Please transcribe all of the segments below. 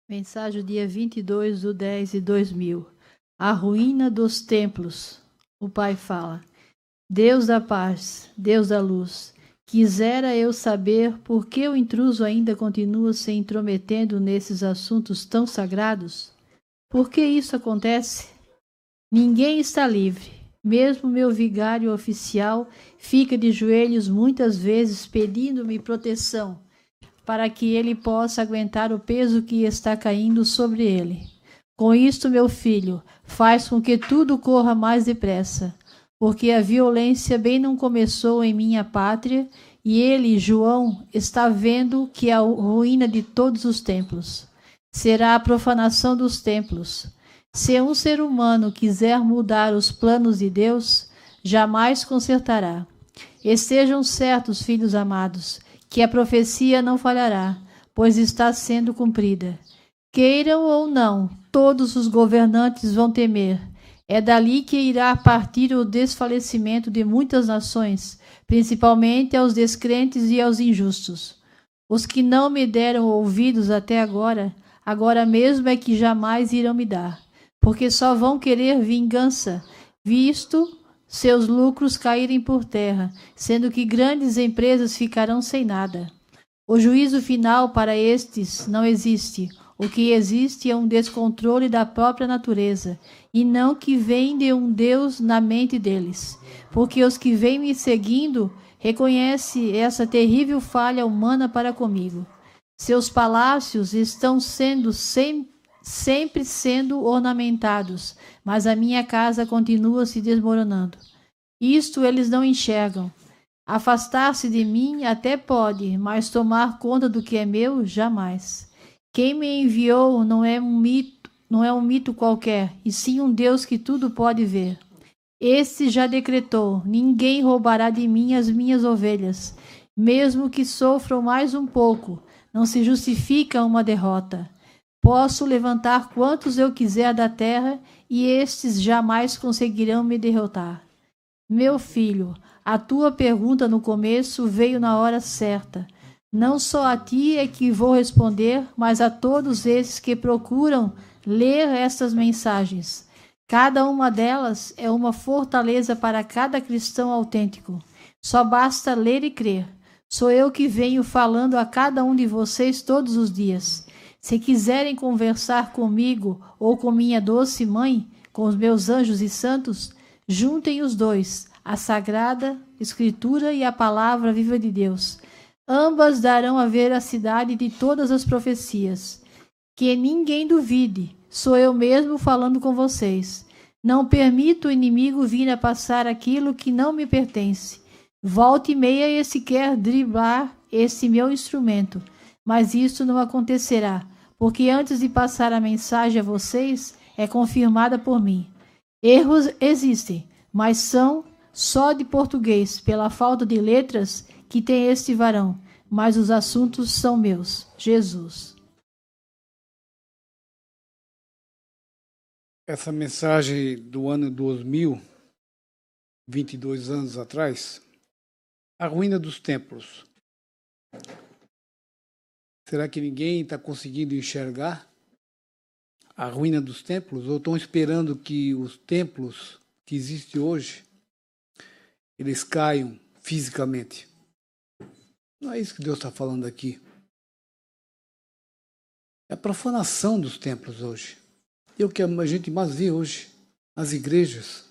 Mensagem dia 22/10/2000. A ruína dos templos. O Pai fala: Deus da paz, Deus da luz, quisera eu saber por que o intruso ainda continua se intrometendo nesses assuntos tão sagrados? Por que isso acontece? Ninguém está livre. Mesmo meu vigário oficial fica de joelhos muitas vezes pedindo-me proteção, para que ele possa aguentar o peso que está caindo sobre ele. Com isto, meu filho, faz com que tudo corra mais depressa, porque a violência bem não começou em minha pátria, e ele, João, está vendo que a ruína de todos os templos será a profanação dos templos. Se um ser humano quiser mudar os planos de Deus, jamais consertará. Estejam certos, filhos amados, que a profecia não falhará, pois está sendo cumprida. Queiram ou não, todos os governantes vão temer. É dali que irá partir o desfalecimento de muitas nações, principalmente aos descrentes e aos injustos. Os que não me deram ouvidos até agora, agora mesmo é que jamais irão me dar, porque só vão querer vingança, visto seus lucros caírem por terra, sendo que grandes empresas ficarão sem nada. O juízo final para estes não existe. O que existe é um descontrole da própria natureza, e não que vem de um Deus na mente deles. Porque os que vêm me seguindo reconhecem essa terrível falha humana para comigo. Seus palácios estão sempre sendo ornamentados, mas a minha casa continua se desmoronando. Isto eles não enxergam. Afastar-se de mim até pode, mas tomar conta do que é meu, jamais. Quem me enviou não é um mito qualquer, e sim um Deus que tudo pode ver. Este já decretou: ninguém roubará de mim as minhas ovelhas. Mesmo que sofram mais um pouco, não se justifica uma derrota. Posso levantar quantos eu quiser da terra, e estes jamais conseguirão me derrotar. Meu filho, a tua pergunta no começo veio na hora certa. Não só a ti é que vou responder, mas a todos esses que procuram ler estas mensagens. Cada uma delas é uma fortaleza para cada cristão autêntico. Só basta ler e crer. Sou eu que venho falando a cada um de vocês todos os dias. Se quiserem conversar comigo ou com minha doce mãe, com os meus anjos e santos, juntem os dois, a Sagrada Escritura e a Palavra Viva de Deus. Ambas darão a veracidade de todas as profecias. Que ninguém duvide, sou eu mesmo falando com vocês. Não permito o inimigo vir a passar aquilo que não me pertence. Volta e meia esse quer driblar esse meu instrumento, mas isso não acontecerá, porque antes de passar a mensagem a vocês, é confirmada por mim. Erros existem, mas são só de português, pela falta de letras que tem este varão, mas os assuntos são meus. Jesus. Essa mensagem do ano 2000, 22 anos atrás, a ruína dos templos. Será que ninguém está conseguindo enxergar a ruína dos templos? Ou estão esperando que os templos que existem hoje, eles caiam fisicamente? Não é isso que Deus está falando aqui. É a profanação dos templos hoje. É o que a gente mais vê hoje, as igrejas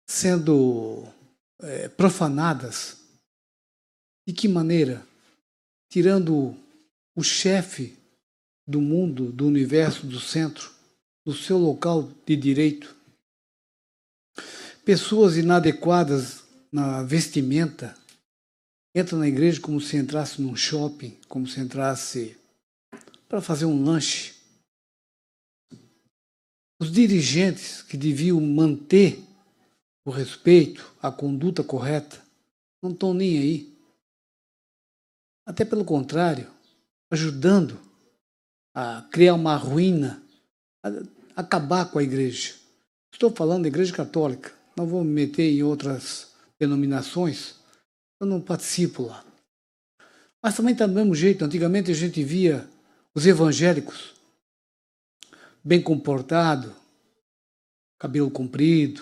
sendo profanadas. De que maneira? Tirando o chefe do mundo, do universo, do centro, do seu local de direito. Pessoas inadequadas na vestimenta entram na igreja como se entrasse num shopping, como se entrasse para fazer um lanche. Os dirigentes que deviam manter o respeito, a conduta correta, não estão nem aí. Até pelo contrário, ajudando a criar uma ruína, a acabar com a igreja. Estou falando da Igreja Católica, não vou me meter em outras denominações, eu não participo lá. Mas também está do mesmo jeito, antigamente a gente via Os evangélicos, bem comportados, cabelo comprido,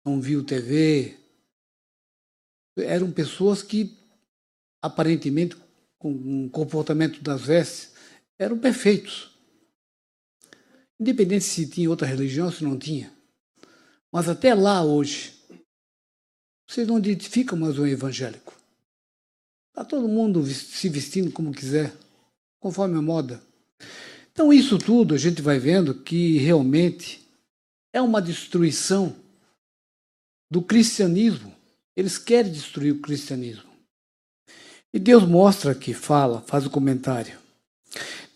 não viu TV, eram pessoas que, aparentemente, com o comportamento das vestes, eram perfeitos. Independente se tinha outra religião ou se não tinha. Mas até lá, hoje, vocês não identificam mais um evangélico. Está todo mundo se vestindo como quiser, conforme a moda. Então, isso tudo a gente vai vendo que realmente é uma destruição do cristianismo. Eles querem destruir o cristianismo. E Deus mostra aqui, faz o comentário.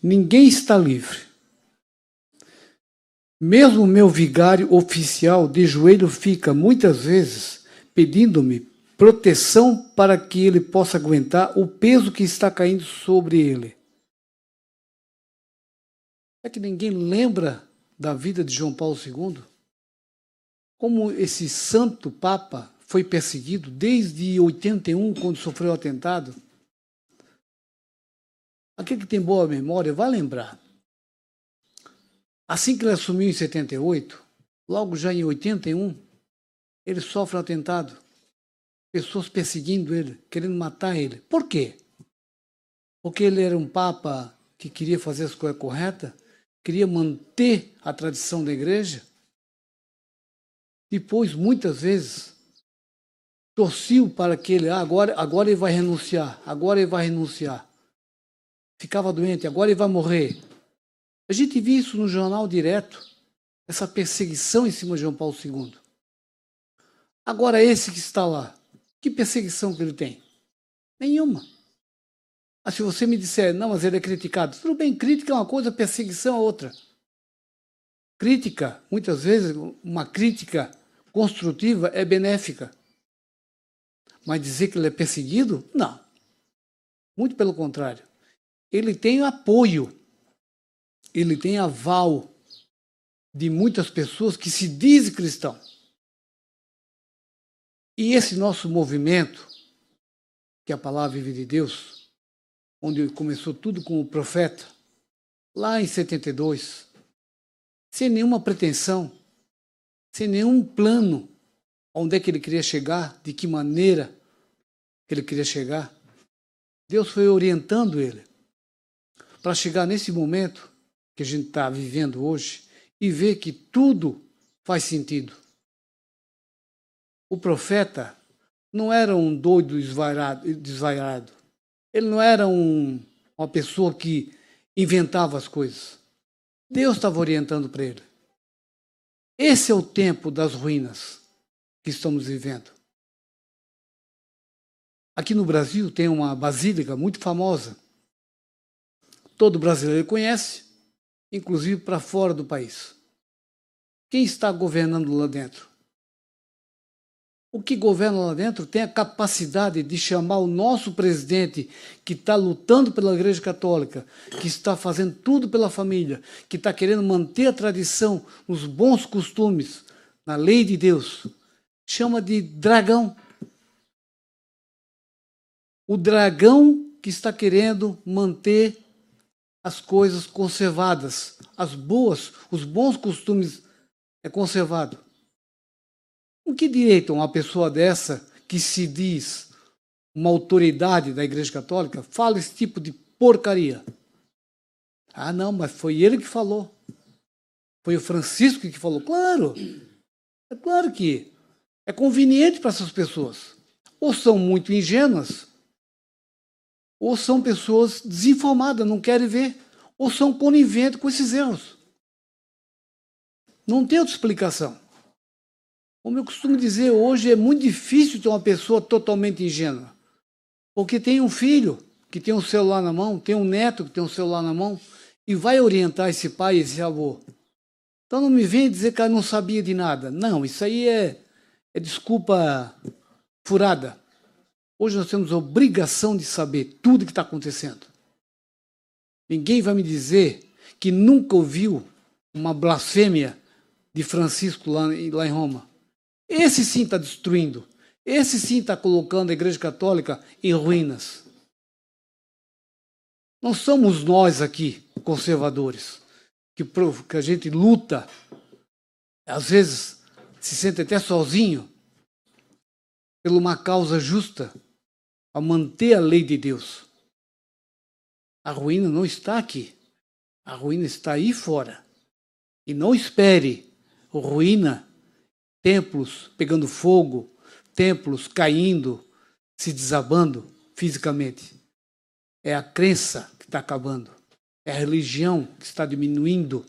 Ninguém está livre. Mesmo o meu vigário oficial de joelho fica muitas vezes pedindo-me proteção para que ele possa aguentar o peso que está caindo sobre ele. É que ninguém lembra da vida de João Paulo II? Como esse santo Papa foi perseguido desde 81, quando sofreu o atentado? Aquele que tem boa memória vai lembrar. Assim que ele assumiu em 78, logo já em 81, ele sofre um atentado. Pessoas perseguindo ele, querendo matar ele. Por quê? Porque ele era um Papa que queria fazer as coisas corretas, queria manter a tradição da igreja. Depois, muitas vezes, torciam para que ele, agora ele vai renunciar, agora ele vai renunciar. Ficava doente, agora ele vai morrer. A gente viu isso no jornal direto, essa perseguição em cima de João Paulo II. Agora esse que está lá, que perseguição que ele tem? Nenhuma. Mas se você me disser, não, mas ele é criticado, tudo bem, crítica é uma coisa, perseguição é outra. Crítica, muitas vezes, uma crítica construtiva é benéfica. Mas dizer que ele é perseguido? Não. Muito pelo contrário. Ele tem apoio, ele tem aval de muitas pessoas que se dizem cristão. E esse nosso movimento, que é a Palavra Viva de Deus, onde começou tudo com o profeta, lá em 72, sem nenhuma pretensão, sem nenhum plano, onde é que ele queria chegar, de que maneira que ele queria chegar, Deus foi orientando ele para chegar nesse momento que a gente está vivendo hoje e ver que tudo faz sentido. O profeta não era um doido desvairado. Ele não era uma pessoa que inventava as coisas. Deus estava orientando para ele. Esse é o tempo das ruínas que estamos vivendo. Aqui no Brasil tem uma basílica muito famosa. Todo brasileiro conhece, inclusive para fora do país. Quem está governando lá dentro? O que governa lá dentro tem a capacidade de chamar o nosso presidente, que está lutando pela Igreja Católica, que está fazendo tudo pela família, que está querendo manter a tradição, os bons costumes, na lei de Deus. Chama de dragão. O dragão que está querendo manter as coisas conservadas, as boas, os bons costumes é conservado. Com que direito uma pessoa dessa, que se diz uma autoridade da Igreja Católica, fala esse tipo de porcaria? Ah, não, mas foi ele que falou. Foi o Francisco que falou. Claro, é claro que é conveniente para essas pessoas. Ou são muito ingênuas, ou são pessoas desinformadas, não querem ver, ou são coniventes com esses erros. Não tem outra explicação. Como eu costumo dizer, hoje é muito difícil ter uma pessoa totalmente ingênua. Porque tem um filho que tem um celular na mão, tem um neto que tem um celular na mão, e vai orientar esse pai e esse avô. Então não me venha dizer que ela não sabia de nada. Não, isso aí é desculpa furada. Hoje nós temos a obrigação de saber tudo o que está acontecendo. Ninguém vai me dizer que nunca ouviu uma blasfêmia de Francisco lá em Roma. Esse sim está destruindo. Esse sim está colocando a Igreja Católica em ruínas. Não somos nós aqui, conservadores, que a gente luta, às vezes se sente até sozinho, por uma causa justa, a manter a lei de Deus. A ruína não está aqui. A ruína está aí fora. E não espere ruína, templos pegando fogo, templos caindo, se desabando fisicamente. É a crença que está acabando. É a religião que está diminuindo.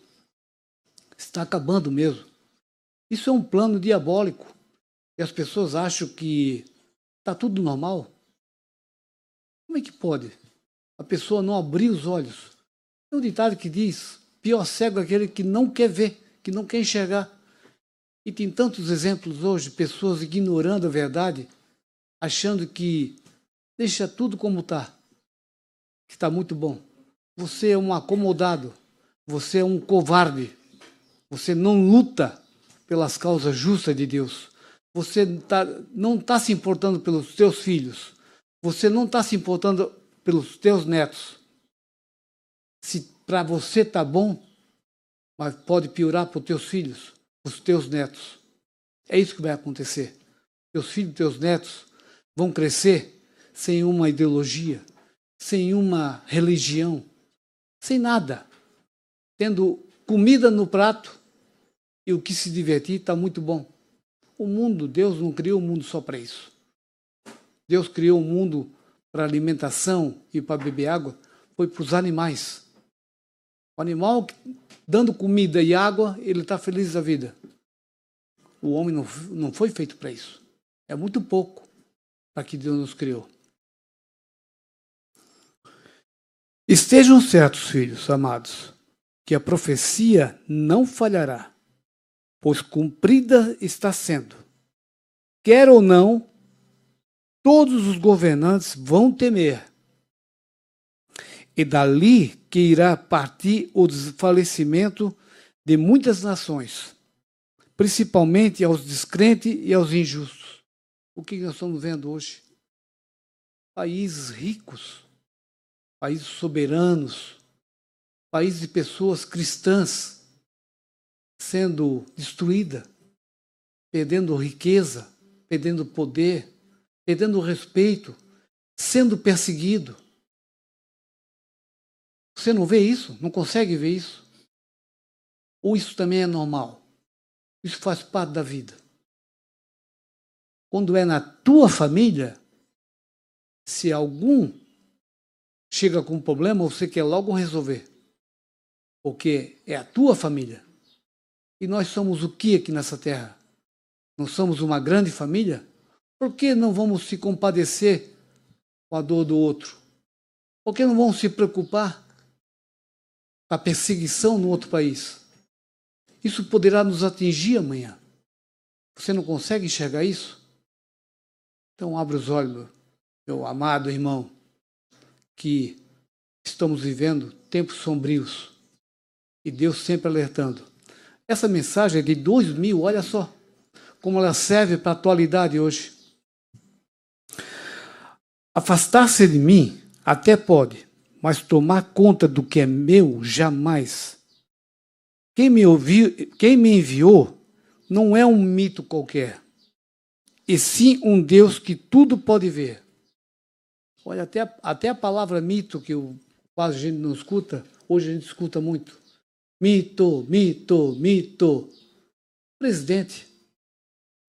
Está acabando mesmo. Isso é um plano diabólico. E as pessoas acham que está tudo normal. Como é que pode a pessoa não abrir os olhos? Tem um ditado que diz: pior cego é aquele que não quer ver, que não quer enxergar. E tem tantos exemplos hoje, pessoas ignorando a verdade, achando que deixa tudo como está, que está muito bom. Você é um acomodado, você é um covarde, você não luta pelas causas justas de Deus. Você não está se importando pelos teus filhos, você não está se importando pelos teus netos. Se para você está bom, mas pode piorar para os teus filhos, para os teus netos. É isso que vai acontecer. Teus filhos e teus netos vão crescer sem uma ideologia, sem uma religião, sem nada. Tendo comida no prato e o que se divertir está muito bom. O mundo, Deus não criou o mundo só para isso. Deus criou o mundo para alimentação e para beber água, foi para os animais. O animal, dando comida e água, ele está feliz da vida. O homem não foi feito para isso. É muito pouco para que Deus nos criou. Estejam certos, filhos amados, que a profecia não falhará, pois cumprida está sendo. Quer ou não, todos os governantes vão temer. E dali que irá partir o desfalecimento de muitas nações, principalmente aos descrentes e aos injustos. O que nós estamos vendo hoje? Países ricos, países soberanos, países de pessoas cristãs sendo destruídas, perdendo riqueza, perdendo poder, perdendo respeito, sendo perseguido. Você não vê isso? Não consegue ver isso? Ou isso também é normal? Isso faz parte da vida. Quando é na tua família, se algum chega com um problema, você quer logo resolver. Porque é a tua família. E nós somos o que aqui nessa terra? Não somos uma grande família? Por que não vamos se compadecer com a dor do outro? Por que não vamos se preocupar com a perseguição no outro país? Isso poderá nos atingir amanhã. Você não consegue enxergar isso? Então abra os olhos, meu amado irmão, que estamos vivendo tempos sombrios e Deus sempre alertando. Essa mensagem é de 2000, olha só como ela serve para a atualidade hoje. Afastar-se de mim até pode, mas tomar conta do que é meu, jamais. Quem me enviou não é um mito qualquer, e sim um Deus que tudo pode ver. Olha, até a palavra mito, que quase a gente não escuta, hoje a gente escuta muito. Mito, mito, mito. Presidente.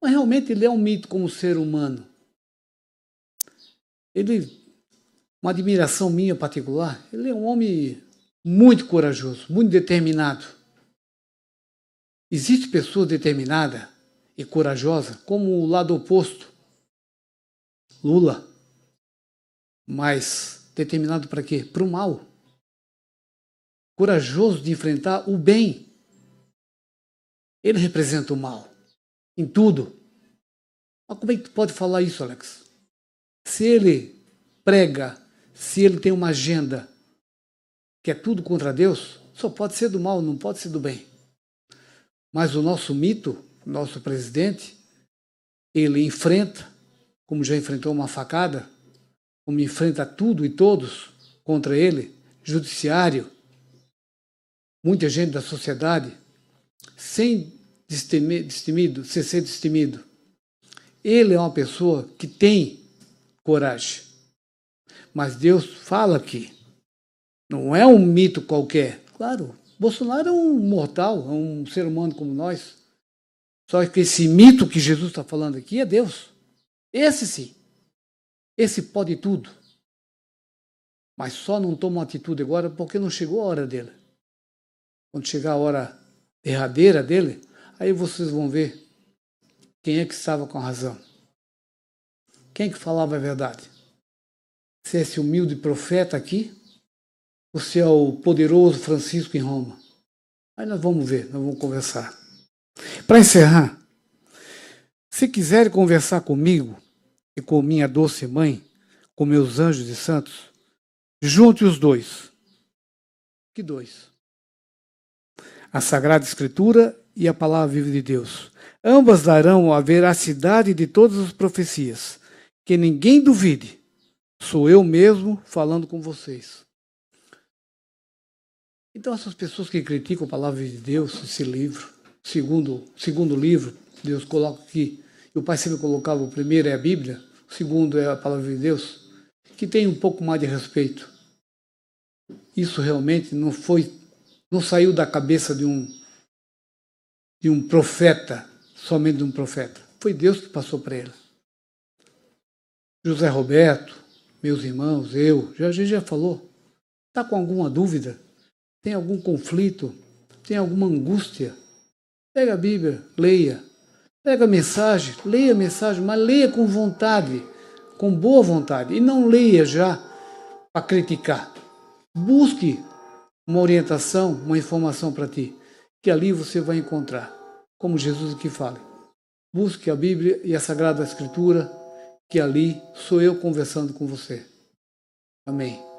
Mas realmente ele é um mito como ser humano. Uma admiração minha particular, ele é um homem muito corajoso, muito determinado. Existe pessoa determinada e corajosa como o lado oposto, Lula. Mas determinado para quê? Para o mal. Corajoso de enfrentar o bem. Ele representa o mal em tudo. Mas como é que tu pode falar isso, Alex? Se ele prega, se ele tem uma agenda que é tudo contra Deus, só pode ser do mal, não pode ser do bem. Mas o nosso mito, nosso presidente, ele enfrenta, como já enfrentou uma facada, como enfrenta tudo e todos contra ele, judiciário, muita gente da sociedade, sem ser destemido. Ele é uma pessoa que tem coragem. Mas Deus fala aqui. Não é um mito qualquer. Claro, Bolsonaro é um mortal, é um ser humano como nós. Só que esse mito que Jesus está falando aqui é Deus. Esse sim. Esse pode tudo. Mas só não toma uma atitude agora porque não chegou a hora dele. Quando chegar a hora derradeira dele, aí vocês vão ver quem é que estava com a razão. Quem é que falava a verdade? Se é esse humilde profeta aqui, ou se é o poderoso Francisco em Roma? Aí nós vamos ver, nós vamos conversar. Para encerrar, se quiserem conversar comigo e com minha doce mãe, com meus anjos e santos, junte os dois. Que dois? A Sagrada Escritura e a Palavra Viva de Deus. Ambas darão a veracidade de todas as profecias. Que ninguém duvide. Sou eu mesmo falando com vocês. Então essas pessoas que criticam a Palavra de Deus, esse livro, segundo livro, Deus coloca aqui, e o Pai sempre colocava, o primeiro é a Bíblia, o segundo é a Palavra de Deus, que tem um pouco mais de respeito. Isso realmente não saiu da cabeça de um profeta, somente de um profeta. Foi Deus que passou para ele. José Roberto, meus irmãos, a gente já falou. Está com alguma dúvida? Tem algum conflito? Tem alguma angústia? Pega a Bíblia, leia. Pega a mensagem, leia a mensagem, mas leia com vontade, com boa vontade. E não leia já para criticar. Busque uma orientação, uma informação para ti, que ali você vai encontrar, como Jesus aqui fala. Busque a Bíblia e a Sagrada Escritura, que ali sou eu conversando com você. Amém.